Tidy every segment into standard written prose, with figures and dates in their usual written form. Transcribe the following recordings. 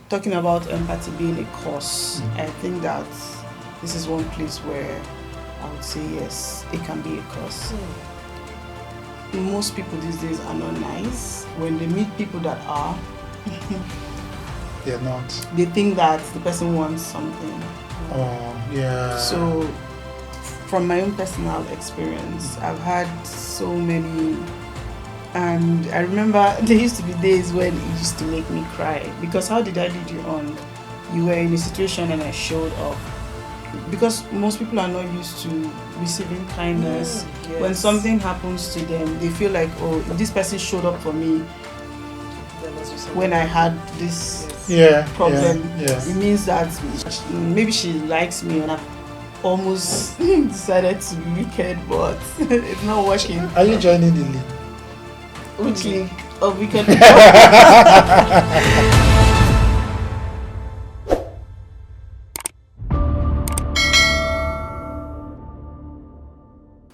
talking about empathy being a course, I think that this is one place where I would say yes, it can be a course. Most people these days are not nice. When they meet people that are, they're not. They think that the person wants something. Oh, yeah. So, from my own personal experience, I've had so many, and I remember there used to be days when it used to make me cry, because how did I lead you on? You were in a situation and I showed up. Because most people are not used to receiving kindness. Yes. When something happens to them, they feel like, oh, if this person showed up for me when I had this problem, it means that maybe she likes me, and I've almost decided to be wicked, but it's not working. Are you joining the league? Which league of wicked?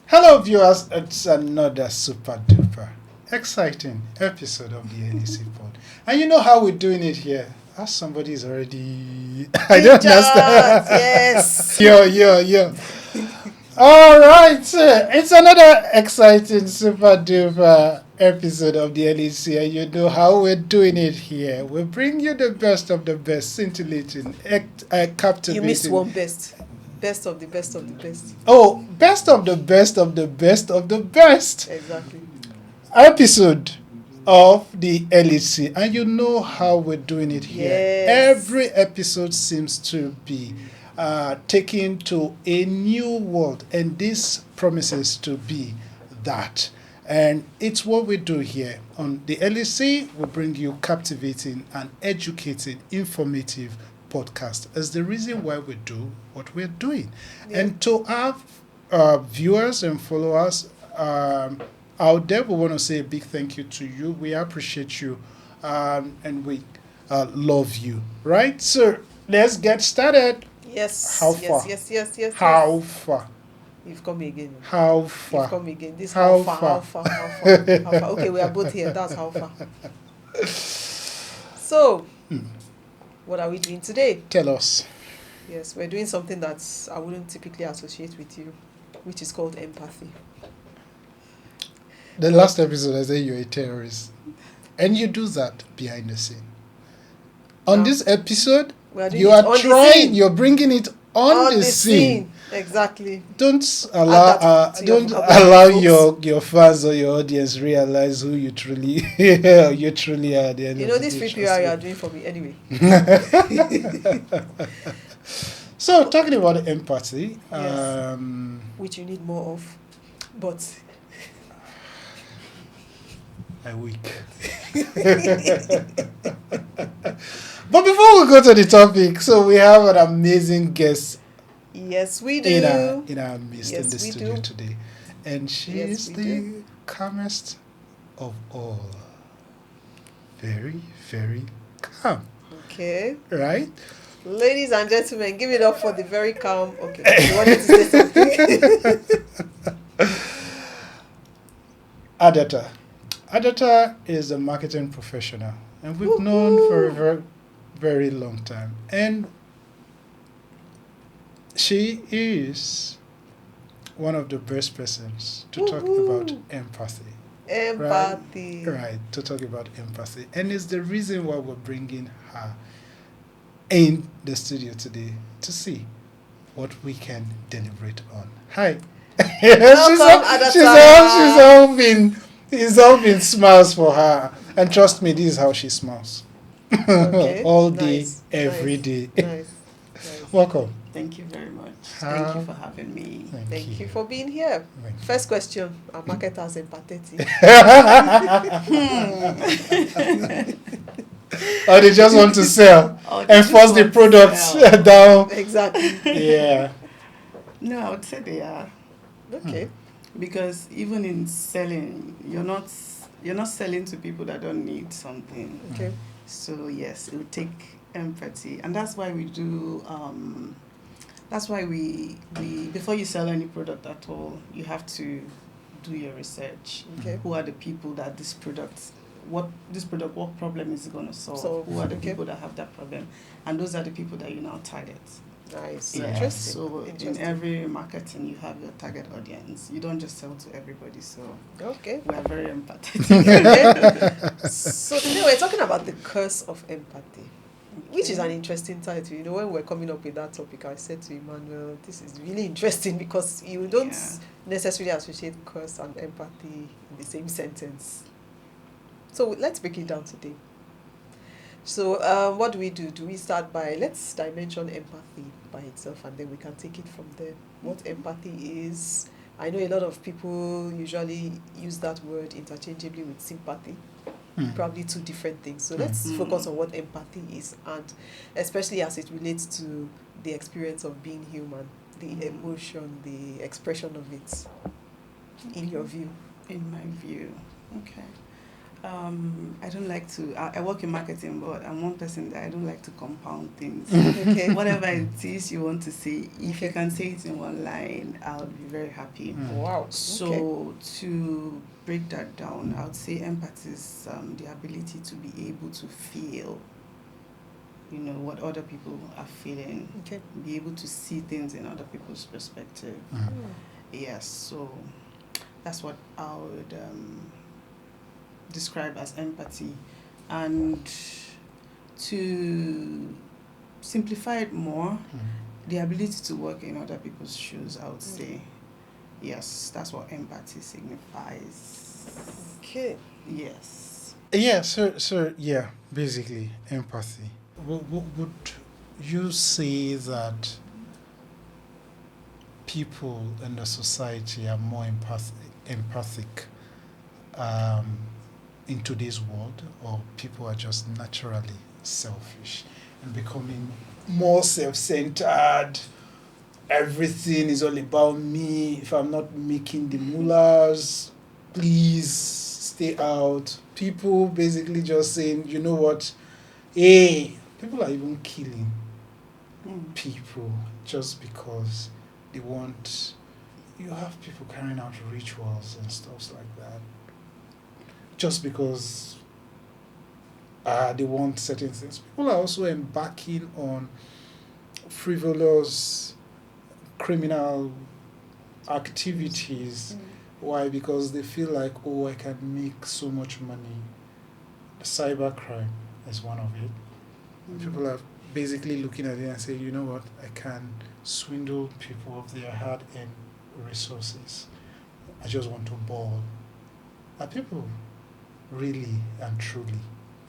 Hello viewers, it's another super duper exciting episode of the LEC pod. And you know how we're doing it here? As somebody is already... I don't understand. Yes. Yo. Alright, it's another exciting super duper episode of the LEC, and you know how we're doing it here. We bring you the best of the best, scintillating, captivating. You missed one best. Best of the best of the best. Oh, best of the best of the best of the best. Exactly. Episode of the LEC, and you know how we're doing it here. Yes. Every episode seems to be taken to a new world, and this promises to be that. And it's what we do here on the LEC. We bring you captivating and educating, informative podcast. Is the reason why we do what we're doing. Yeah. And to our viewers and followers out there, we want to say a big thank you to you. We appreciate you, and we love you. Right? So let's get started. Yes. How far? Yes. How far? You've come again. How far? You've come again. This how far? far? How far? Okay, we are both here. That's how far. So, what are we doing today? Tell us. Yes, we're doing something that I wouldn't typically associate with you, which is called empathy. The last episode I said you're a terrorist. And you do that behind the scene. On this episode, you are trying, you're bringing it on the scene. Exactly. Don't allow your fans or your audience realize who you truly are at the end of the day. This free PR you are doing for me anyway. So talking about empathy, yes. Which you need more of, but I'm weak. But before we go to the topic, so we have an amazing guest. Yes, we do. In our midst in the studio today. And she is the calmest of all. Very, very calm. Okay. Right? Ladies and gentlemen, give it up for the very calm. Okay. You wanted to say something? Adata is a marketing professional. And we've known for a very, very long time. And she is one of the best persons to talk about empathy. Empathy. Right, to talk about empathy. And it's the reason why we're bringing her in the studio today to see what we can deliberate on. Hi. She's all been smiles for her. And trust me, this is how she smiles. Okay. All day, every day. Nice. Welcome. Thank you very much. Thank you for having me. Thank you for being here. First question, are marketers empathetic? Or they just want to sell and force the products down. Exactly. Yeah. No, I would say they are. Okay. Because even in selling, you're not selling to people that don't need something. Okay. So yes, it would take empathy, and that's why we do. That's why we before you sell any product at all, you have to do your research. Okay. Who are the people that this product what this product, what problem is it going to solve? So, Who are the okay. people that have that problem? And those are the people that you now target. Nice. Yeah. Interesting. So in Interesting. every marketing, you have your target audience. You don't just sell to everybody. So Okay. we are very empathetic. Okay. So today we're talking about the curse of empathy, which is an interesting title. You know, when we're coming up with that topic, I said to Emmanuel, this is really interesting because you don't Yeah. necessarily associate curse and empathy in the same sentence. So let's break it down today. So what do? Do we start by, let's dimension empathy by itself and then we can take it from there. What empathy is. I know a lot of people usually use that word interchangeably with sympathy. Probably two different things. So let's focus on what empathy is, and especially as it relates to the experience of being human, the emotion, the expression of it, in your view. In my view, okay. I don't like to. I work in marketing, but I'm one person that I don't like to compound things. Okay. Whatever it is you want to say, if you can say it in one line, I'll be very happy. Wow. So to break that down, I would say empathy is the ability to be able to feel, you know, what other people are feeling. Okay. Be able to see things in other people's perspective. Yes, so that's what I would describe as empathy. And to simplify it more, the ability to work in other people's shoes, I would say. Yes, that's what empathy signifies. Okay. Yes. Yeah, so yeah, basically empathy. Would you say that people in the society are more empathic in today's world, or people are just naturally selfish and becoming more self-centered? Everything is all about me. If I'm not making the mullahs, please stay out. People basically just saying, you know what, hey, people are even killing people just because they want. You have people carrying out rituals and stuff like that just because they want certain things. People are also embarking on frivolous criminal activities. Why? Because they feel like, oh, I can make so much money. Cybercrime is one of it. People are basically looking at it and say, you know what, I can swindle people of their hard-earned resources. I just want to ball. Are people really and truly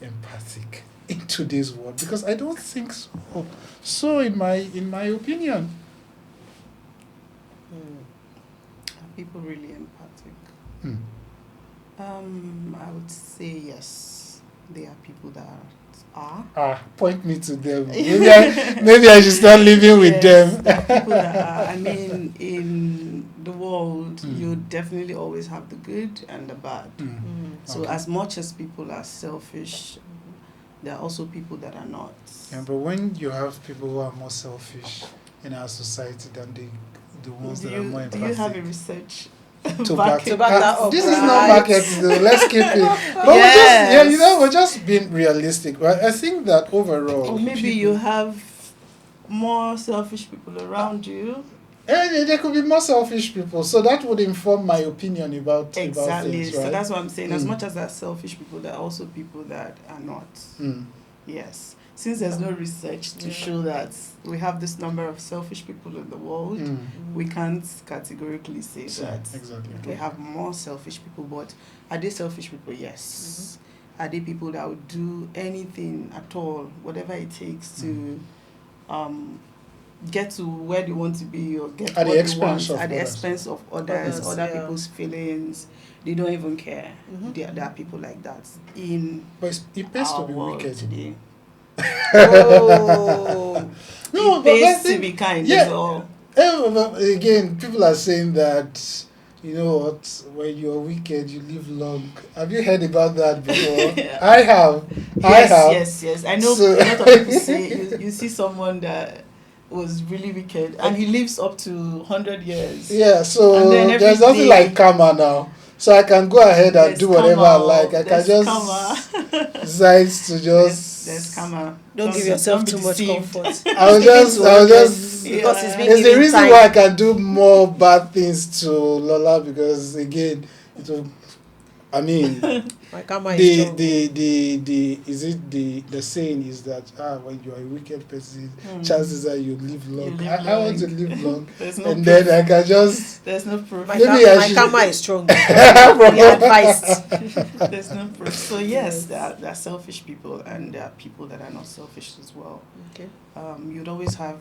empathic in today's world? Because I don't think so. So in my opinion. Are people really empathic? I would say yes. There are people that are. Point me to them. Maybe I should start living with them. There are people that are. I mean, in the world, you definitely always have the good and the bad. So Okay. as much as people are selfish, there are also people that are not. Yeah, but when you have people who are more selfish in our society than the ones that are more empathic. Do you have a research to back that up? This is Right. not marketing, though. Let's keep it. But we're just being realistic. Right? I think that overall, or maybe you have more selfish people around you. There could be more selfish people, so that would inform my opinion about Exactly. about things, right? So that's what I'm saying. As much as there are selfish people, there are also people that are not. Yes. Since there's no research to show that we have this number of selfish people in the world, we can't categorically say that exactly. we have more selfish people. But are they selfish people? Yes. Are they people that would do anything at all, whatever it takes to get to where they want to be, or get At what the they want expense of at the others. expense of others, other yeah. people's feelings? They don't even care. There are people like that in But it pays to our be world wicked today. Oh. No, It but pays I to think, be kind yeah. as well. But again, people are saying that, you know what, when you're wicked, you live long. Have you heard about that before? I have. Yes. I know So- a lot of people say you see someone that was really wicked and he lives up to 100 years. Yeah, so And then every there's nothing day- like karma now. So I can go ahead and There's do whatever I like. I can there's just karma. decide to just. There's karma. Don't give yourself be too much deceived. comfort. I will just. I will just. Because it's been There's a given reason time. why I can do more bad things to Lola, because again, it will. I mean, My karma is strong. the saying is that when you are a wicked person, Hmm. chances are you live long. live I want to long. live long, There's no and proof. then I can just. There's no proof. My, Maybe I my should- karma is strong. Be advised. There's no proof. So yes, there are selfish people, and there are people that are not selfish as well. Okay. You'd always have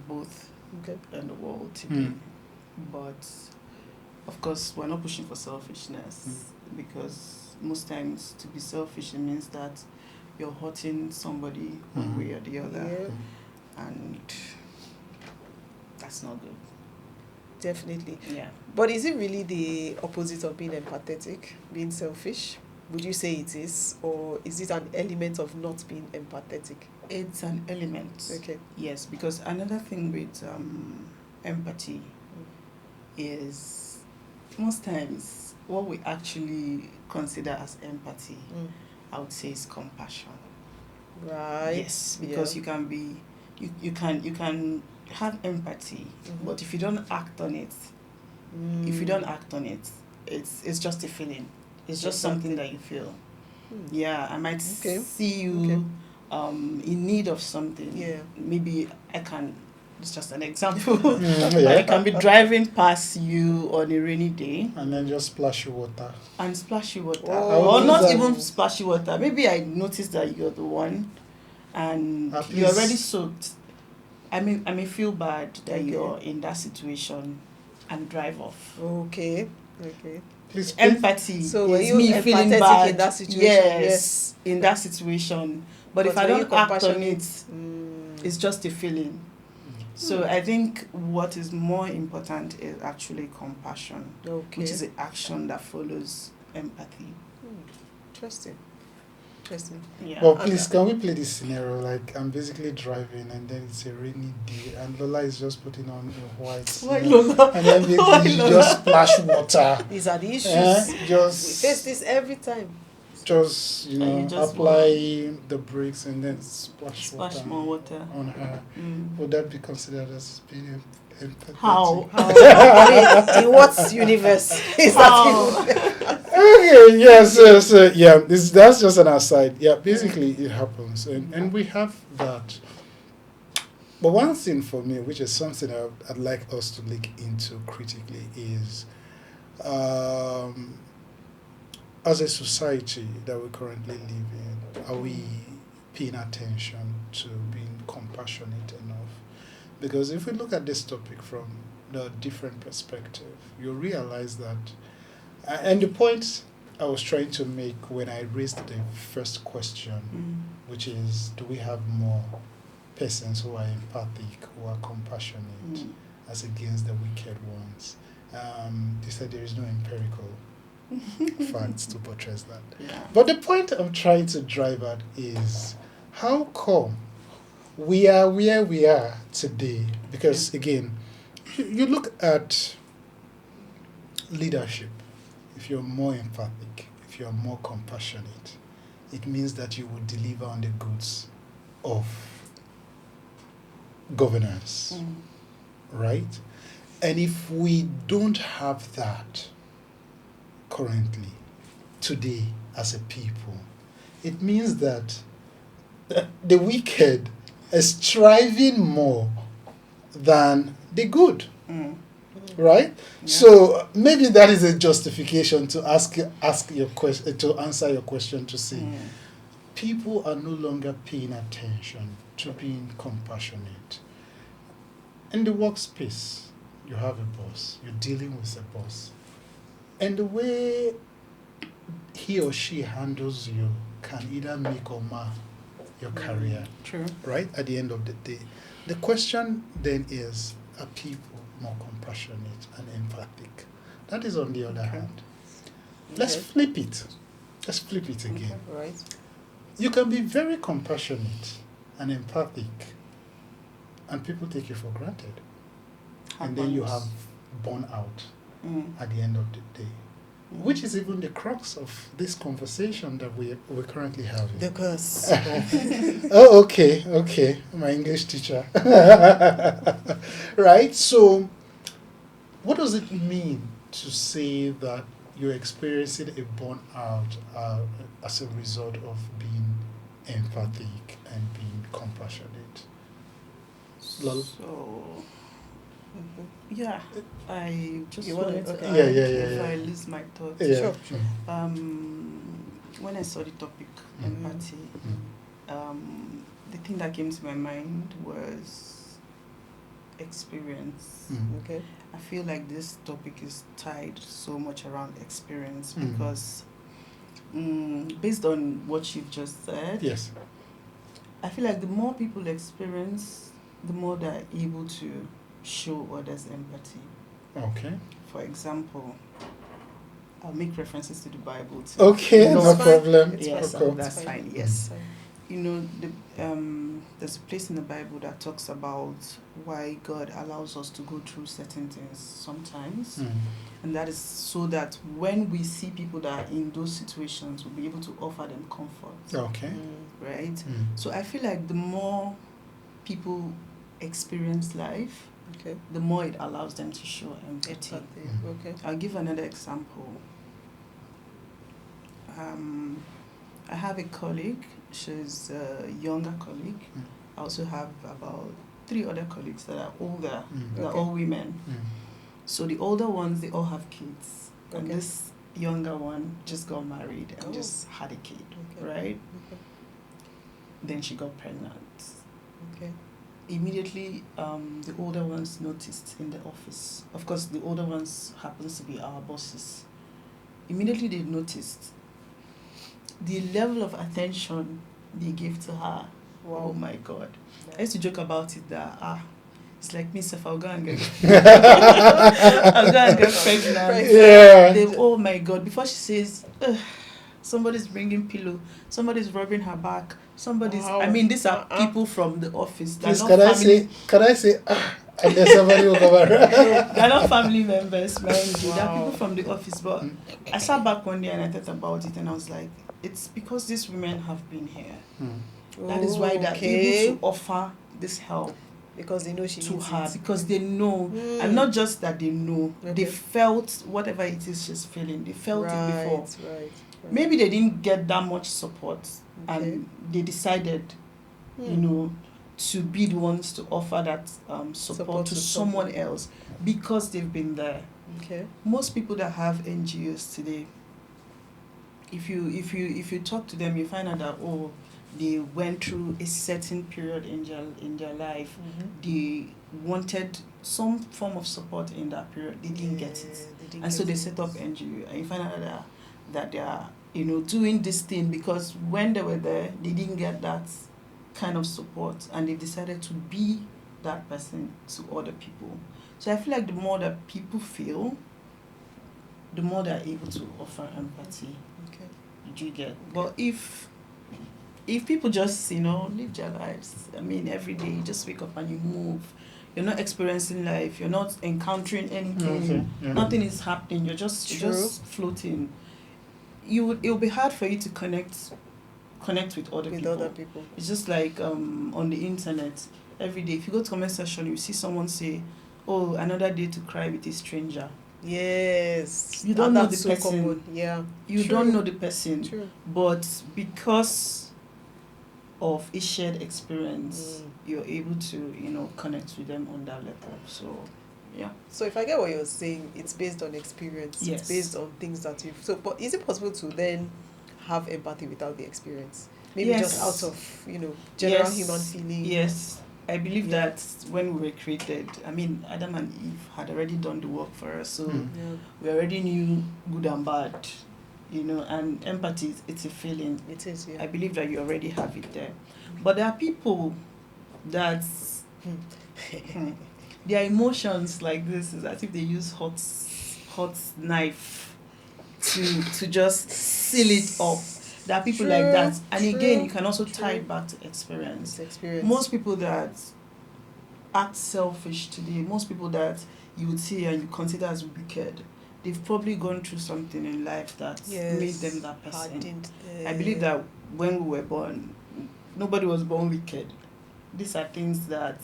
both Okay. in the world Hmm. today, but of course we're not pushing for selfishness, because most times to be selfish, it means that you're hurting somebody one way or the other, Yeah, and that's not good. definitely. Yeah. But is it really the opposite of being empathetic, being selfish? Would you say it is, or is it an element of not being empathetic? It's an element. Okay. Yes, because another thing with empathy is most times what we actually consider as empathy, I would say, is compassion. Right. Yes, because you can have empathy, but if you don't act on it, it's just a feeling. It's just something that you feel. Yeah, I might see you in need of something. Yeah. Maybe it's just an example. Yeah. I can be driving past you on a rainy day And then just splash your water. and splash you water. Oh. Or not that. even splash you water. Maybe I notice that you're the one and At you're least- already soaked. I may feel bad that Okay. you're in that situation and drive off. Okay. Please, Empathy So were is you me feeling empathetic bad in that situation? Yes, in that situation. But if I were you don't act on compassionate? it, it's just a feeling. So I think what is more important is actually compassion, Okay. which is an action that follows empathy. Interesting. Yeah. Well, please, can we play this scenario? Like, I'm basically driving, and then it's a rainy day, and Lola is just putting on a white. Why Lola? And then Why basically Lola? just splash water. These are the issues. We Just face this every time. just And you just apply the brakes and then splash water more water. on her. Would that be considered as being empathetic? How? I mean, in what universe is How? that? Okay, yeah, so yeah, that's just an aside. Yeah, basically it happens, and we have that. But one thing for me, which is something I'd like us to look into critically, is as a society that we currently live in, are we paying attention to being compassionate enough? Because if we look at this topic from the different perspective, you'll realize that, and the point I was trying to make when I raised the first question, which is, do we have more persons who are empathic, who are compassionate, as against the wicked ones? They said there is no empirical facts to buttress that. Yeah. But the point I'm trying to drive at is, how come we are where we are today? Because again, you look at leadership. If you're more empathic, if you're more compassionate, it means that you will deliver on the goods of governance, right? And if we don't have that currently, today, as a people, it means that the wicked is striving more than the good, right? Yeah. So maybe that is a justification to ask your question, to answer your question, to say people are no longer paying attention to being compassionate. In the workspace, you have a boss, you're dealing with a boss, and the way he or she handles you can either make or mar your career, True. right? At the end of the day, the question then is, are people more compassionate and empathic? That is on the other hand. Let's flip it. Let's flip it again. Right. You can be very compassionate and empathic, and people take you for granted. And then you have burnout at the end of the day. which is even the crux of this conversation that we're currently having. The curse. Oh, okay, my English teacher. Right, so what does it mean to say that you're experiencing a burnout as a result of being empathic and being compassionate? Lola? So, Mhm. yeah, I just You wanna- wanted to okay. add Yeah. before I lose my thoughts. Yeah. Sure. When I saw the topic, Mhm. empathy, the thing that came to my mind was experience. Okay. I feel like this topic is tied so much around experience Mm. because, based on what you've just said, Yes. I feel like the more people experience, the more they're able to show others empathy. Okay. For example, I'll make references to the Bible too. Okay, You know, no It's fine. problem. It's Yes, fine. that's It's fine. fine. Yes, Fine. you know, there's a place in the Bible that talks about why God allows us to go through certain things sometimes, Mm. and that is so that when we see people that are in those situations, we'll be able to offer them comfort, Okay. right? Mm. So I feel like the more people experience life, Okay. the more it allows them to show empathy. Empathy. Mm. Okay. I'll give another example. I have a colleague. She's a younger colleague. Mm. I also have about 3 other colleagues that are older. Mm. They're Okay. all women. Mm. So the older ones, they all have kids. And Okay. this younger one just got married and Oh. just had a kid, Okay. right? Okay. Then she got pregnant. Okay. Immediately, the older ones noticed in the office. Of course, the older ones happens to be our bosses. Immediately they noticed the level of attention they gave to her. Wow. Oh my God. I used to joke about it that, it's like me, if I'll go and get I'll go and get pregnant. Yeah. Oh my God. Before she says, "Ugh, somebody's bringing pillow, somebody's rubbing her back, somebody's," Wow. I mean, these are Uh-uh. people from the office. They're Please, not can I family. say, and then somebody will come around. They're not family members, mind you. They're Wow. people from the office. But I sat back one day and I thought about it and I was like, it's because these women have been here. Mm. That is why they're able to offer this help because they know she to needs her, it. because they know, Mm. and not just that they know, Okay. they felt whatever it is she's feeling, they felt it before. Right. Maybe they didn't get that much support Okay. and they decided, you know, to be the ones to offer that support to someone else because they've been there. Okay. Most people that have NGOs today, if you talk to them, you find out that they went through a certain period in their life. They wanted some form of support in that period. They didn't get it, and so they set up NGO. And you find out that they are doing this thing because when they were there, they didn't get that kind of support, and they decided to be that person to other people. So I feel like the more that people feel, the more they're able to offer empathy. Okay. Do you get? But if people just live their lives, I mean, every day you just wake up and you move, you're not experiencing life, you're not encountering anything, Okay. Yeah. nothing is happening, you're just floating. It'll be hard for you to connect with other people. It's just like on the internet every day. If you go to comment section, you see someone say, "Oh, another day to cry with a stranger." Yes. You don't know that's the person. Common. Yeah. You don't know the person. True. But because of a shared experience, you're able to connect with them on that level. So yeah. So if I get what you're saying, it's based on experience. Yes. It's based on things that you've. So, but is it possible to then have empathy without the experience? Maybe just out of general human feeling. Yes. I believe that when we were created, I mean, Adam and Eve had already done the work for us, so we already knew good and bad, and empathy, it's a feeling. It is, yeah. I believe that you already have it there. But there are people that their emotions like this is as if they use hot knife to just seal it up. There are people like that. And again, you can also tie it back to experience. Most people that act selfish today, most people that you would see and you consider as wicked, they've probably gone through something in life that made them that person. Hardened, I believe that when we were born, nobody was born wicked. These are things that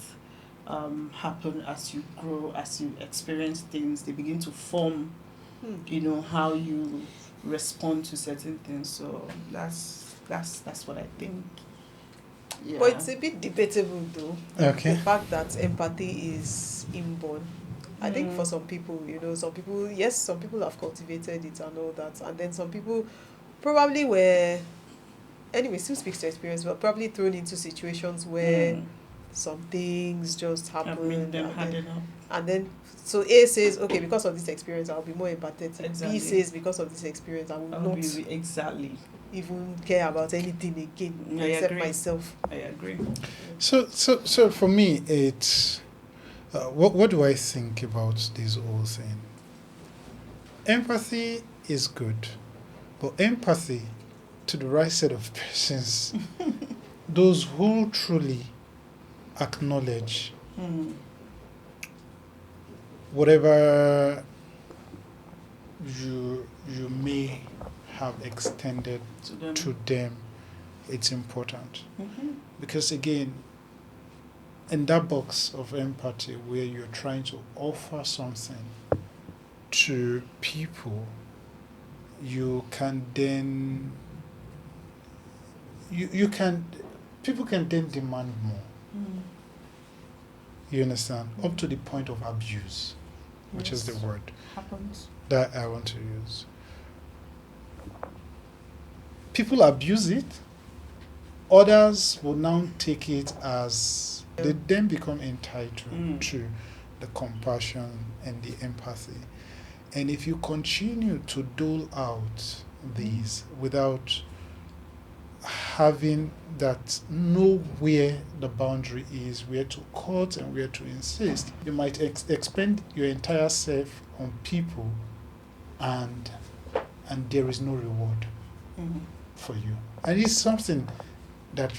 happen as you grow, as you experience things. They begin to form, how you respond to certain things. So that's what I think. Yeah. But it's a bit debatable though. Okay. The fact that empathy is inborn. I think for some people, some people have cultivated it and all that. And then some people probably were, anyway, still speaks to experience, but probably thrown into situations where some things just happen. And then, so A says, okay, because of this experience, I'll be more empathetic. Exactly. B says, because of this experience, I will not exactly even care about anything again except myself. I agree. So for me, it's what do I think about this whole thing? Empathy is good, but empathy to the right set of persons, those who truly acknowledge whatever you may have extended to them, it's important. Because again, in that box of empathy where you're trying to offer something to people, you can then people can then demand more. You understand? Up to the point of abuse, which is the word that I want to use. People abuse it. Others will now take it as they then become entitled to the compassion and the empathy. And if you continue to dole out these without having that, know where the boundary is, where to cut and where to insist, you might expend your entire self on people and there is no reward for you. And it's something that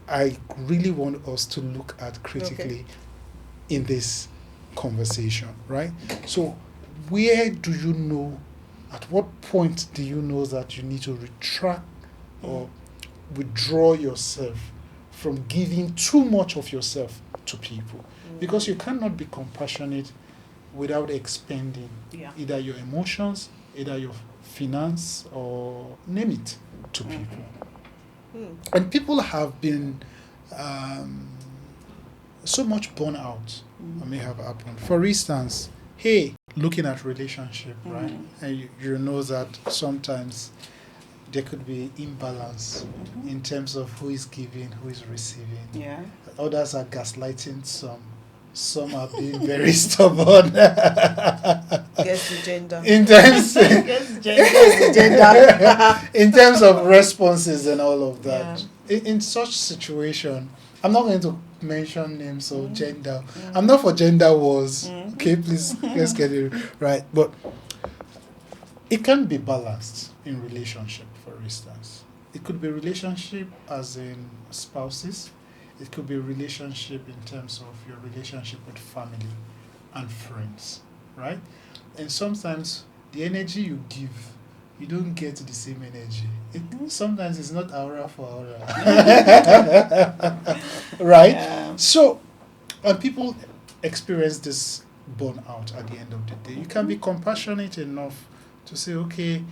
I really want us to look at critically in this conversation, right? So where do you know, at what point do you know that you need to retract or withdraw yourself from giving too much of yourself to people? Because you cannot be compassionate without expending either your emotions, either your finance, or name it, to people. And people have been so much burn out may have happened. For instance, looking at relationship, right? And you know that sometimes there could be imbalance in terms of who is giving, who is receiving. Yeah. Others are gaslighting some. Some are being very stubborn. Guess the gender. In terms of responses and all of that. Yeah. In such situation, I'm not going to mention names or gender. I'm not for gender wars. Okay, please, let's get it right. But it can be balanced in relationship, for instance. It could be relationship as in spouses. It could be relationship in terms of your relationship with family and friends, right? And sometimes the energy you give, you don't get the same energy. Sometimes it's not aura for aura. Right? Yeah. So when people experience this burnout at the end of the day, you can be compassionate enough to say, okay,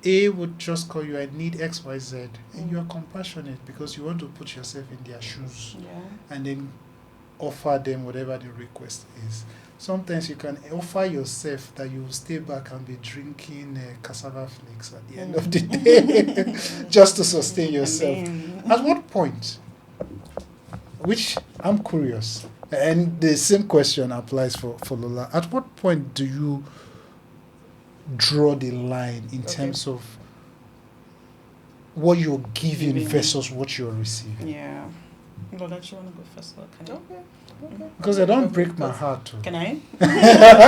A would just call you, I need X, Y, Z. And you are compassionate because you want to put yourself in their shoes and then offer them whatever the request is. Sometimes you can offer yourself that you will stay back and be drinking cassava flakes at the end of the day just to sustain yourself. At what point, which I'm curious, and the same question applies for Lola, at what point do you draw the line in terms of what you're giving versus what you're receiving? Yeah. Lola, do you want to go first? Or can I? Okay. Because I don't break my heart too. Can I?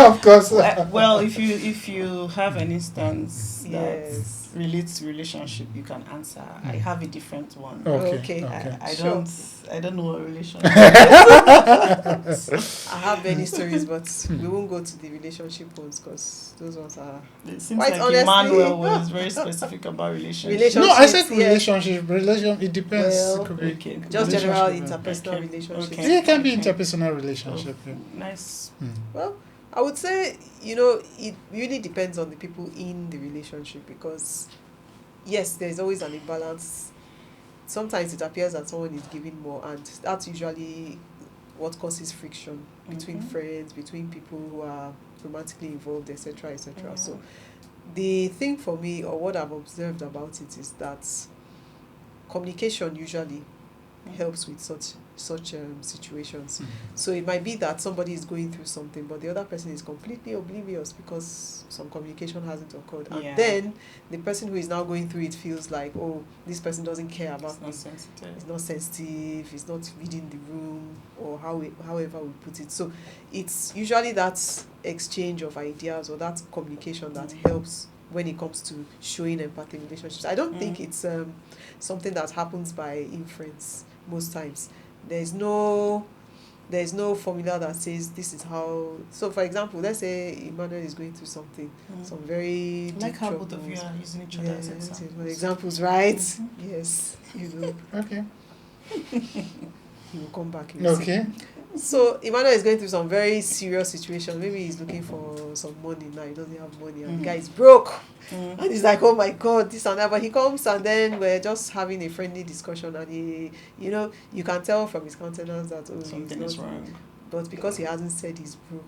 Of course. Well, if you have an instance that relates to relationship, you can answer. I have a different one. Okay. I Sure. don't know what relationship. I have many stories, but we won't go to the relationship ones because those ones are It seems quite like honestly. Emmanuel was very specific about relationships. No, I said Relationships, relationship. It depends. Well, It could be Okay. just general relationship, interpersonal Okay. relationships. Okay. Yeah, it can be Okay. interpersonal relationship. Yeah. Nice. Well, I would say, it really depends on the people in the relationship because, yes, there's always an imbalance. Sometimes it appears that someone is giving more, and that's usually what causes friction between Mhm. friends, between people who are romantically involved, etc., etc. Yeah. So, the thing for me, or what I've observed about it, is that communication usually helps with such situations. So it might be that somebody is going through something, but the other person is completely oblivious because some communication hasn't occurred, and Yeah. then the person who is now going through it feels like, oh, this person doesn't care It's about me. not sensitive. It's not sensitive. It's not reading the room, or however we put it. So it's usually that exchange of ideas or that communication that helps when it comes to showing empathy in relationships. I don't think it's something that happens by inference most times. There's no formula that says this is how. So for example, let's say Emmanuel is going through something, some very Like deep how both of troubles. you are using each other as Yes, examples. examples, right? Mhm. Yes, Okay. he will come back. You will see. Okay. So Emmanuel is going through some very serious situation. Maybe he's looking for some money now. He doesn't have money, and the guy is broke. And he's like, oh my God, this and that. But he comes, and then we're just having a friendly discussion, and he, you can tell from his countenance that Something he's is not. wrong. But because he hasn't said he's broke,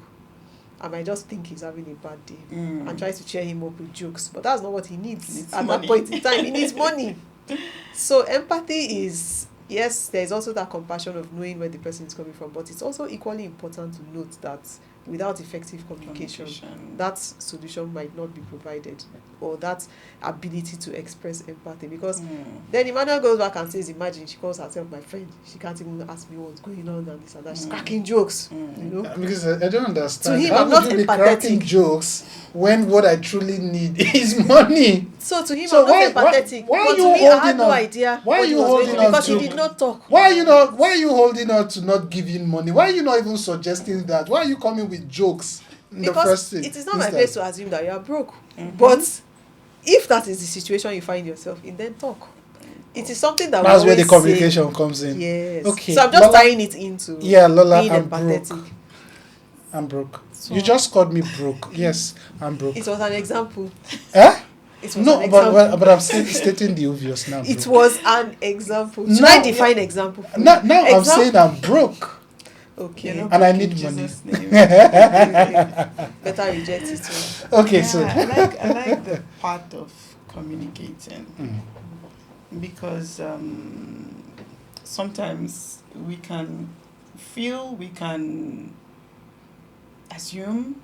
I might just think he's having a bad day and try to cheer him up with jokes. But that's not what he needs He needs at money. that point in time. He needs money. So empathy is, yes, there's also that compassion of knowing where the person is coming from, but it's also equally important to note that without effective communication, that solution might not be provided, or that ability to express empathy. Because then Emmanuel goes back and says, imagine she calls herself my friend, she can't even ask me what's going on and this and that. She's cracking jokes, Because I don't understand. To him, How I'm would not you be cracking empathetic. jokes when what I truly need is money? So to him, So I'm not empathetic. why but are you to me, I had holding no on? idea Why are what he you was holding going on because to? he did not talk. Why are you holding on to not giving money? Why are you not even suggesting that? Why are you coming with jokes in the Because first it is not my instance? place to assume that you are broke. But if that is the situation you find yourself in, then talk. It is something that That's we where the always communication say. comes in. Yes. Okay. So I'm just Lola, tying it into Lola, being I'm empathetic. broke. I'm broke. So- You just called me broke. Yes, I'm broke. It was an example. Eh? It was No, an example. but I'm still stating the obvious now. It Broke. was an example. Should No, I define example? Now I'm saying I'm broke. Okay. You're not And I broken need in money. Jesus' name. Better reject it too. Okay, Yeah, so I like the part of communicating because sometimes we can assume,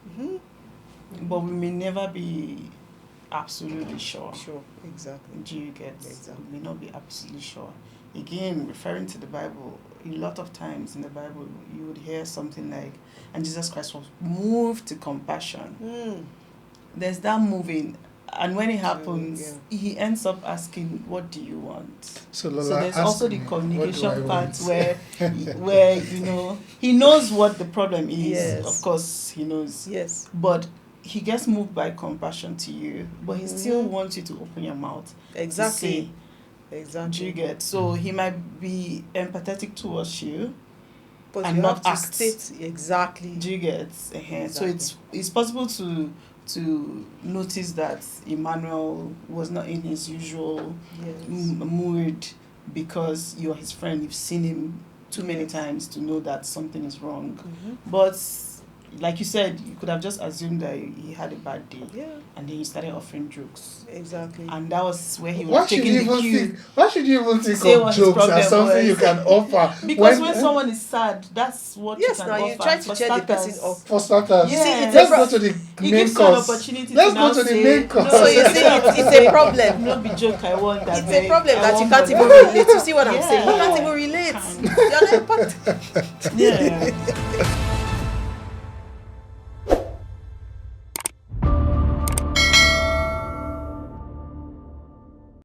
but we may never be absolutely sure. Sure, exactly. Do you get? Exactly. We may not be absolutely sure. Again, referring to the Bible, a lot of times in the Bible, you would hear something like, and Jesus Christ was moved to compassion. There's that moving, and when it happens, he ends up asking, "What do you want?" So Lola, So there's ask also the me, what communication do I part want? where he knows what the problem is. Yes. Of course, he knows. Yes. But he gets moved by compassion to you, but he still wants you to open your mouth. Exactly. To say, Exactly. do you get? So he might be empathetic towards you, But and you not have to act. state exactly. do you get? So it's possible to notice that Emmanuel was not in his usual Yes. mood because you're his friend. You've seen him too many Yes. times to know that something is wrong. Mhm. But like you said, you could have just assumed that he had a bad day, Yeah. and then you started offering jokes, Exactly. and that was where he Why was should taking you the even cue. think? Why should you even think Say of what his jokes problem as something was. you can offer? Because when someone is sad, that's what Yes, you can now you offer. try to For cheer the person starters, up. For starters, Yeah. See, it's let's a go to the It main gives you an course. opportunity Let's to go now to the say, main course. So you see, it's a problem. No be joke, I want that. It's a problem I that you want can't money. even relate. You see what I'm saying? You Yeah. can't even relate. Can't. You're not empathetic. Yeah.